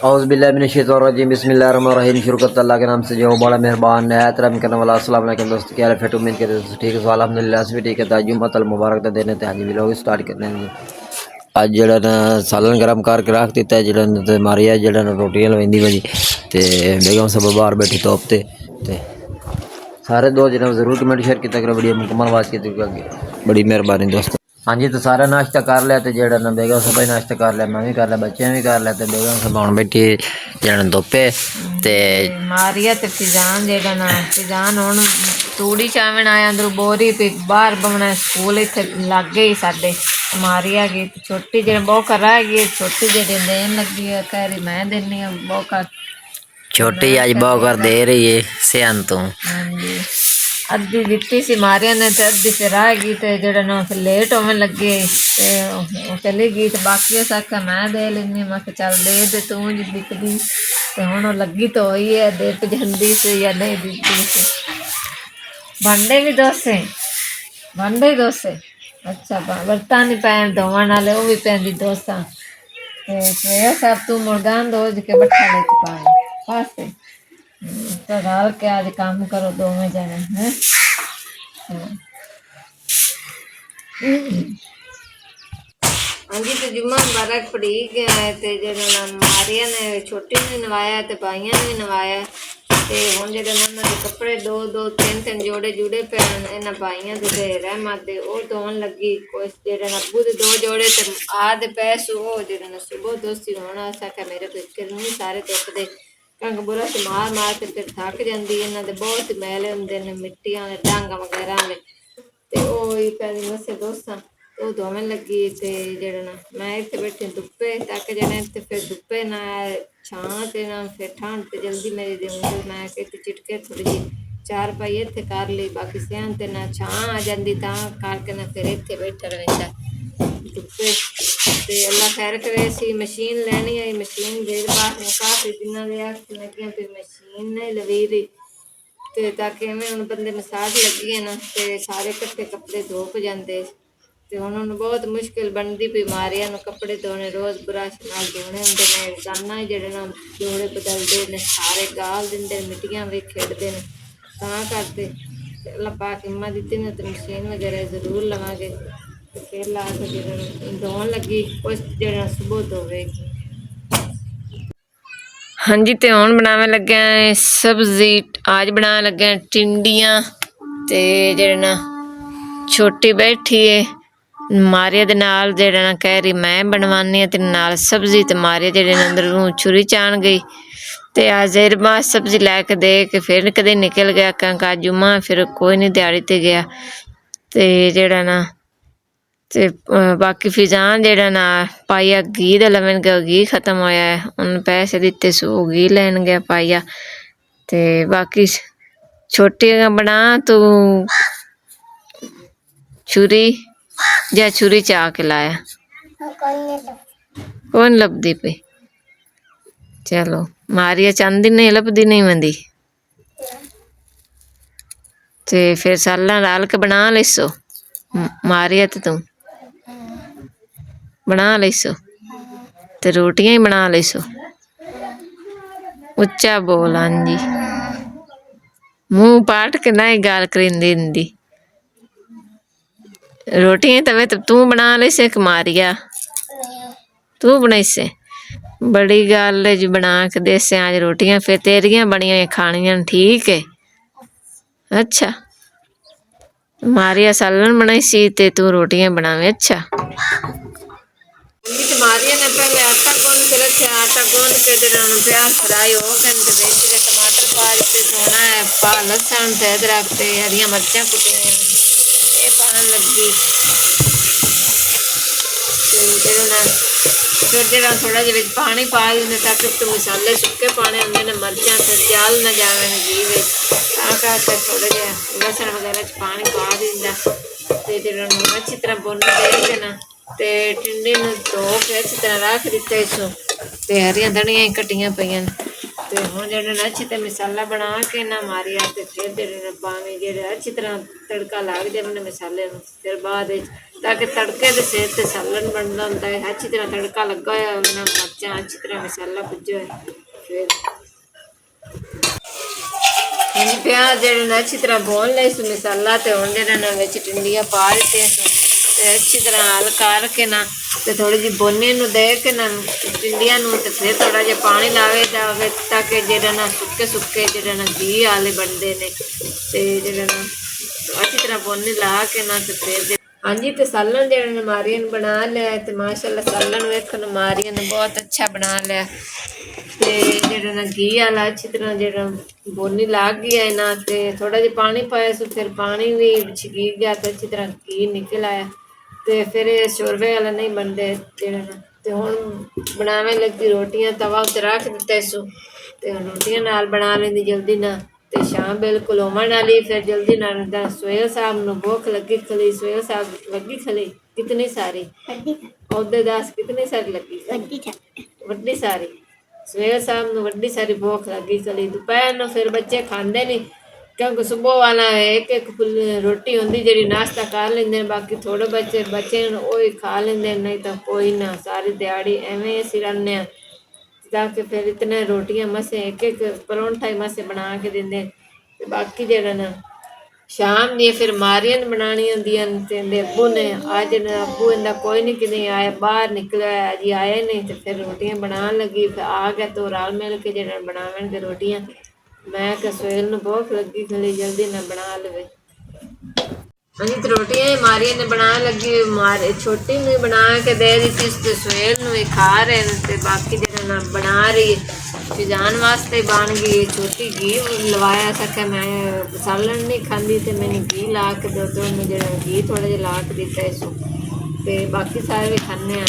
औज़ बिल्लाहि मिनश शैतानिर रजीम बिस्मिल्लाहिर्रहमानिर्रहीम। शुरू करता अल्लाह के नाम से जो बड़ा मेहरबान नहायत रहम करने वाला। अस्सलाम वालेकुम दोस्तों, क्या हाल है? उम्मीद करते हैं ठीक है। अल्हम्दुलिल्लाह से भी ठीक है। ताजुम्मतल मुबारक दा देने ते हाजी भी लोग स्टार्ट करने हैं। ਅੱਜ ਜਿਹੜਾ ਨਾ ਸਾਲਨ ਗਰਮ ਕਰਕੇ ਰੱਖ ਦਿੱਤਾ ਜਿਹੜਾ ਨਾ ਤੇ ਮਾਰੀਆ ਜਿਹੜਾ ਨਾ ਰੋਟੀਆਂ ਲਵਾਉਂਦੀ ਭਾਜੀ ਤੇ ਬੇਗਮ ਸਭ ਬਾਹਰ ਬੈਠੀ ਤੋਪ ਤੇ ਸਾਰੇ ਦੋ ਜਿਹੜਾ ਜ਼ਰੂਰ ਕਮੈਂਟ ਸ਼ੇਅਰ ਕੀਤਾ ਕਰੋ। ਬੜੀ ਮੁਕੰਮਲ ਆਵਾਜ਼ ਕੀਤੀ ਅੱਗੇ ਬੜੀ ਮਿਹਰਬਾਨੀ ਦੋਸਤੋ। ਹਾਂਜੀ तो सारा नाश्ता कर लिया तो जेड़ा ना बेगम सभा नाश्ता कर लिया, मैं भी कर लिया, बच्चे भी कर लिया। तो बेगम सभा हुण बैठी जेड़ा धुप्पे ते मारिया ते फिजान जेड़ा ना फिजान हुण तूड़ी चावण आया अंदर बोरी पे बाहर बवना स्कूल इत्थे लग गई साडे मारिया की छोटी जेड़ी बोका रह गई छोटी जेड़ी देन लगी है कह रही मैं देनी है बोका छोटी अज बहुत दे रही है सियान तो अद्धी दिती सी मारिया ने ते अद्धी फिर आ गई ते जेड़ा ना फिर लेट होने लगे ते चली गई ते बाकी उस आख्या मैं दे लेनी। मैं चल दे तू जी दिखदी ते हुण लगी तो हुई है दे पजंदी से या नहीं दिखदी। भांडे भी दोसे भांडे ही दोसे अच्छा बर्तन नहीं पैन धोवन वाले वो भी पैंदी दोसा ते सब तू मुर्गान दो के बट्ठा लेके पाए पासे तो डाल के आज काम करो दोवें जने हैं। हाँ जी तो जुम्मा मुबारक पड़ी गया है ते जेड़ा ना मारिया ने छोटी ने नवाया ते भाइयां ने भी नवाया ते हुण जेड़ा ना दे कपड़े दो दो तीन तीन जोड़े जुड़े पे इन्हां भाइयां दे रहमत दे ओ धोन लगी कुछ जेड़ा ना अब्बू दे दो जोड़े ते आ दे पैसो जेड़ा ना सुबह दोस्ती होना आखा मेरे को एक नहीं सारे धुप दे कंग बुरा से मार मार के फिर थक जाती इन्हां दे बहुत मैले हुंदे ने मिट्टी वाले डांगा वगैरह वाले ते ओ ही पैंदी मसे दोस्तां ਉਹ ਦੋਵੇਂ ਲੱਗੀ ਤੇ ਜਿਹੜਾ ਨਾ ਮੈਂ ਇੱਥੇ ਬੈਠੀ ਧੁੱਪੇ ਤੱਕ ਜਾਣੇ ਤੇ ਫਿਰ ਧੁੱਪੇ ਨਾ ਛਾਂ ਤੇ ਨਾ ਫਿਰ ਠੰਡ ਤੇ ਜਲਦੀ ਮੇਰੀ ਦੇ ਉਂਗਲ ਮੈਂ ਕਿਤੇ ਚਿਟਕੇ ਥੋੜੀ ਜਿਹੀ ਚਾਰ ਪਾਈ ਇੱਥੇ ਕਰ ਲਈ ਬਾਕੀ ਸਿਆਂ ਤੇ ਨਾ ਛਾਂ ਆ ਜਾਂਦੀ ਤਾਂ ਕਰਕੇ ਨਾ ਫਿਰ ਇੱਥੇ ਬੈਠਾ ਰਹਿੰਦਾ ਧੁੱਪੇ ਤੇ ਅੱਲਾ ਖੈਰ ਕਰੇ ਸੀ ਮਸ਼ੀਨ ਲੈਣੀ ਆਈ ਮਸ਼ੀਨ ਦੇ ਬਾਅਦ ਨੂੰ ਕਾਫੀ ਦਿਨਾਂ ਦੇ ਆਖਣ ਲੱਗੀਆਂ ਤੇ ਮਸ਼ੀਨ ਨਹੀਂ ਲਵੀ ਰਹੀ ਤੇ ਤਾਂ ਕਿਵੇਂ ਹੁਣ ਬੰਦੇ ਮਸਾਜ ਲੱਗੀ ਹੈ ਨਾ ਤੇ ਸਾਰੇ ਇਕੱਠੇ ਕੱਪੜੇ ਧੋ ਜਾਂਦੇ ਤੇ ਉਹਨਾਂ ਨੂੰ ਬਹੁਤ ਮੁਸ਼ਕਿਲ ਬਣਦੀ ਪਈ ਮਾਰਿਆ ਨੂੰ ਕੱਪੜੇ ਧੋਣੇ ਰੋਜ਼ ਬਰਸ਼ ਨਾਲ ਧੋਣੇ ਹੁੰਦੇ ਨੇ ਰੋਜ਼ਾਨਾ ਜਿਹੜੇ ਨਾ ਜੋੜੇ ਬਦਲਦੇ ਨੇ ਸਾਰੇ ਗਾਲ ਦਿੰਦੇ ਨੇ ਮਿੱਟੀਆਂ ਵੀ ਖੇਡਦੇ ਨੇ ਤਾਂ ਕਰਦੇ ਤੇ ਅੱਲਾ ਪਾਕ ਹਿੰਮਤ ਦਿੱਤੀ ਨੇ ਤੇ ਮਸ਼ੀਨ ਵਗੈਰਾ ਜ਼ਰੂਰ ਲਵਾਂਗੇ ਤੇ ਫਿਰ ਲਾ ਕੇ ਜਿਹੜਾ ਧੋਣ ਲੱਗੀ ਕੁਛ ਜਿਹੜਾ ਸੁਬਹ ਧੋਵੇਗੀ। हाँ जी तो हुण बनावे लगे सब्जी आज बनाने लगे टिंडियां ते जेह्ड़े ना छोटी बैठी है मारिया दे नाल जेह्ड़ा ना कह रही मैं बनवानी ते नाल सब्जी ते मारिया जेह्ड़े अंदर छुरी चान गई ते आज इरमा सब्जी लैके दे के फिर कदे निकल गया क्योंकि अज जुम्मा फिर कोई नहीं दिहाड़ी ते गया ते जेह्ड़ा ना ते बाकी फिजान जेह्ड़ा ना पाइया घी दा लवन गया घी खत्म होया है उन पैसे दिते सो घी लैन गया पाइया ते बाकी छोटी बना तू छुरी जा छुरी चा के लाया कौन लभदी पई चलो मारिया चांदी नहीं लभदी नहीं मंदी ते फिर साला डाल के बना लेसो मारिया ते तू बना लेसो ते रोटियां ही बना लेसो उच्चा बोल। हाँ जी मुंह पाट के ना ही गाल करिंदी हिंदी रोटियां तवे तो तू बना लेसे कि मारिया तू बनाई से बड़ी गल जी बना के देसे आज रोटियां फिर तेरियां बनिया खानियां ठीक है। अच्छा मारिया सालन बनाई सी ते तू रोटियां बनावे। अच्छा मारिया ने पहले आटा गूंद के रखा आटा गूंद के प्याज फ्राई हो गए तो बेच के टमाटर पा दिते धोना है पा लसन ते अदरक ते हरिया मिर्चा कुटियां ये पान लगी फिर जरा थोड़ा जिहा पानी पा देंगे ताकि तो मसाले सुके पाने होंगे ने मिर्चा फिर जल ना जावे घी में करके थोड़ा जिहा लसन वगैरह पानी पा देंगे तो जरा अच्छी तरह भुन देंगे ना ते टिंडी धो के अच्छी तरह रख दिते इसो ते हरिया धनिया कटियां पईयां ते हुण जेह्ड़े अच्छी तरह मसाला बना के ना मारिया ते फिर जेह्ड़े पानी जेह्ड़े अच्छी तरह तड़का लग जाए मसाले फिर बाद ਤਾਂ ਕਿ ਤੜਕੇ ਦੇ ਸਿਰ ਤੇ ਸਾਲਣ ਬਣਦਾ ਹੁੰਦਾ ਹੈ। ਅੱਛੀ ਤਰ੍ਹਾਂ ਤੜਕਾ ਲੱਗਾ ਹੋਇਆ ਹੋਵੇ ਨਾ, ਮਿਰਚਾਂ ਅੱਛੀ ਤਰ੍ਹਾਂ ਮਸਾਲਾ ਭੁੱਜਿਆ ਹੋਇਆ। ਫਿਰ ਹੁਣ ਪਿਆਜ਼ ਜਿਹੜੇ ਨੇ ਅੱਛੀ ਤਰ੍ਹਾਂ ਭੁੰਨ ਲਏ ਸੀ ਮਸਾਲਾ, ਤੇ ਹੁਣ ਜਿਹੜਾ ਨਾ ਵਿੱਚ ਟਿੰਡੀਆਂ ਪਾ ਦਿੱਤੀਆਂ ਸੀ ਤੇ ਅੱਛੀ ਤਰ੍ਹਾਂ ਹਲ ਕਰਕੇ ਨਾ ਤੇ ਥੋੜੀ ਜਿਹੀ ਬੋਨੀ ਨੂੰ ਦੇ ਕੇ ਨਾ ਟਿੰਡੀਆਂ ਨੂੰ, ਤੇ ਫਿਰ ਥੋੜਾ ਜਿਹਾ ਪਾਣੀ ਲਾਵੇ ਜਾਵੇ ਤਾਂ ਕਿ ਜਿਹੜਾ ਨਾ ਸੁੱਕੇ ਸੁੱਕੇ ਜਿਹੜਾ ਨਾ ਘੀ ਵਾਲੇ ਬਣਦੇ ਨੇ। ਤੇ ਜਿਹੜਾ ਨਾ ਅੱਛੀ ਤਰ੍ਹਾਂ ਬੋਨੀ ਲਾ ਕੇ ਨਾ ਤੇ ਫਿਰ ਹਾਂਜੀ ਤੇ ਸਾਲਣ ਜਿਹੜਾ ਨੇ ਮਾਰੀਆਂ ਨੇ ਬਣਾ ਲਿਆ ਤੇ ਮਾਸ਼ਾਅੱਲਾ ਸਾਲਣ ਵੇਖਣ ਮਾਰੀਆਂ ਨੇ ਬਹੁਤ ਅੱਛਾ ਬਣਾ ਲਿਆ। ਤੇ ਜਿਹੜਾ ਨਾ ਘੀ ਵਾਲਾ ਅੱਛੀ ਤਰ੍ਹਾਂ ਜਿਹੜਾ ਬੋਨੀ ਲੱਗ ਗਈ ਹੈ ਨਾ, ਤੇ ਥੋੜਾ ਜਿਹਾ ਪਾਣੀ ਪਾਇਆ ਸੀ, ਫਿਰ ਪਾਣੀ ਵੀ ਛਿੱਕੀ ਗਿਆ ਤੇ ਅੱਛੀ ਤਰ੍ਹਾਂ ਘੀ ਨਿਕਲ ਆਇਆ। ਤੇ ਫਿਰ ਇਹ ਸ਼ੋਰਬੇ ਵਾਲਾ ਨਹੀਂ ਬਣਦੇ ਜਿਹੜਾ ਨਾ। ਤੇ ਹੁਣ ਬਣਾਵੇਂ ਲੱਗੀ ਰੋਟੀਆਂ, ਤਵਾ ਉੱਤੇ ਰੱਖ ਦਿੱਤਾ ਸੂ ਤੇ ਰੋਟੀਆਂ ਨਾਲ ਬਣਾ ਲੈਂਦੀ ਜਲਦੀ ਨਾਲ। ਤੇ ਸ਼ਾਮ ਬਿਲਕੁਲ ਹੋਮਣ ਵਾਲੀ, ਫਿਰ ਜਲਦੀ ਨਾਲ ਦਾ ਸੁਹੇਲ ਸਾਹਿਬ ਨੂੰ ਭੁੱਖ ਲੱਗੀ ਖਲੀ। ਸੁਹੇਲ ਸਾਹਿਬ ਲੱਗੀ ਖਲੀ ਕਿਤਨੀ ਸਾਰੀ ਉਹਦੇ ਦੱਸ ਕਿਤਨੀ ਸਾਰੀ ਲੱਗੀ? ਵੱਡੀ ਸਾਰੀ। ਸਵੇਰ ਸਾਹਿਬ ਨੂੰ ਵੱਡੀ ਸਾਰੀ ਭੁੱਖ ਲੱਗੀ ਖਲੀ। ਦੁਪਹਿਰ ਨੂੰ ਫਿਰ ਬੱਚੇ ਖਾਂਦੇ ਨਹੀਂ ਕਿਉਂਕਿ ਸੁਬਹ ਵਾਲਾ ਇੱਕ ਇੱਕ ਰੋਟੀ ਹੁੰਦੀ ਜਿਹੜੀ ਨਾਸ਼ਤਾ ਕਰ ਲੈਂਦੇ ਨੇ, ਬਾਕੀ ਥੋੜੇ ਬੱਚੇ ਨੂੰ ਉਹ ਹੀ ਖਾ ਲੈਂਦੇ, ਨਹੀਂ ਤਾਂ ਕੋਈ ਨਾ। ਸਾਰੀ ਦਿਹਾੜੀ ਐਵੇਂ ਅਸੀਂ ਰਹਿੰਦੇ ਹਾਂ ਤਾਂ ਕਿ ਫਿਰ ਇਤਨੇ ਰੋਟੀਆਂ ਮਸੇ ਇੱਕ ਇੱਕ ਪਰੌਂਠਾ ਹੀ ਮਸੇ ਬਣਾ ਕੇ ਦਿੰਦੇ। ਤੇ ਬਾਕੀ ਜਿਹੜਾ ਨਾ ਸ਼ਾਮ ਦੀਆਂ ਫਿਰ ਮਾਰੀਆਂ ਬਣਾਉਣੀਆਂ ਹੁੰਦੀਆਂ ਨੇ। ਤੇ ਇਹਦੇ ਅੱਬੂ ਨੇ ਅੱਜ ਅੱਬੂ ਇਹਦਾ ਕੋਈ ਨਹੀਂ ਕਿਤੇ ਆਇਆ, ਬਾਹਰ ਨਿਕਲਿਆ ਜੀ, ਆਏ ਨਹੀਂ। ਤੇ ਫਿਰ ਰੋਟੀਆਂ ਬਣਾਉਣ ਲੱਗੀ, ਫਿਰ ਆ ਗਿਆ ਤੋ ਰਲ ਮਿਲ ਕੇ ਜਿਹੜਾ ਬਣਾਵਣਗੇ ਰੋਟੀਆਂ। ਮੈਂ ਕਿਹਾ ਸੁਹੇਲ ਨੂੰ ਭੁੱਖ ਲੱਗੀ ਖਲੀ ਜਲਦੀ ਨਾ ਬਣਾ ਲਵੇ। ਹਾਂਜੀ ਤੇ ਰੋਟੀਆਂ ਹੀ ਮਾਰੀਆਂ ਨੇ ਬਣਾਉਣ ਲੱਗੀ, ਛੋਟੀ ਨੂੰ ਬਣਾ ਕੇ ਦੇ ਦਿੱਤੀ ਤੇ ਸੁਹੇਲ ਨੂੰ ਹੀ ਖਾ ਰਹੇ ਨੇ। ਤੇ ਬਾਕੀ ਜਿਹੜਾ ਨਾ ਬਣਾ ਰਹੀ ਜਾਣ ਵਾਸਤੇ ਬਣ ਗਈ। ਛੋਟੀ ਘੀ ਲਵਾਇਆ ਸਕਿਆ, ਮੈਂ ਸਾਲਣ ਨਹੀਂ ਖਾਂਦੀ ਤੇ ਮੈਨੂੰ ਘੀ ਲਾ ਕੇ ਦੋ, ਉਹਨੂੰ ਜਿਹੜਾ ਘੀ ਥੋੜਾ ਜਿਹਾ ਲਾ ਕੇ ਦਿੱਤਾ ਇਸ ਤੇ ਬਾਕੀ ਸਾਰੇ ਵੀ ਖਾਂਦੇ ਆ।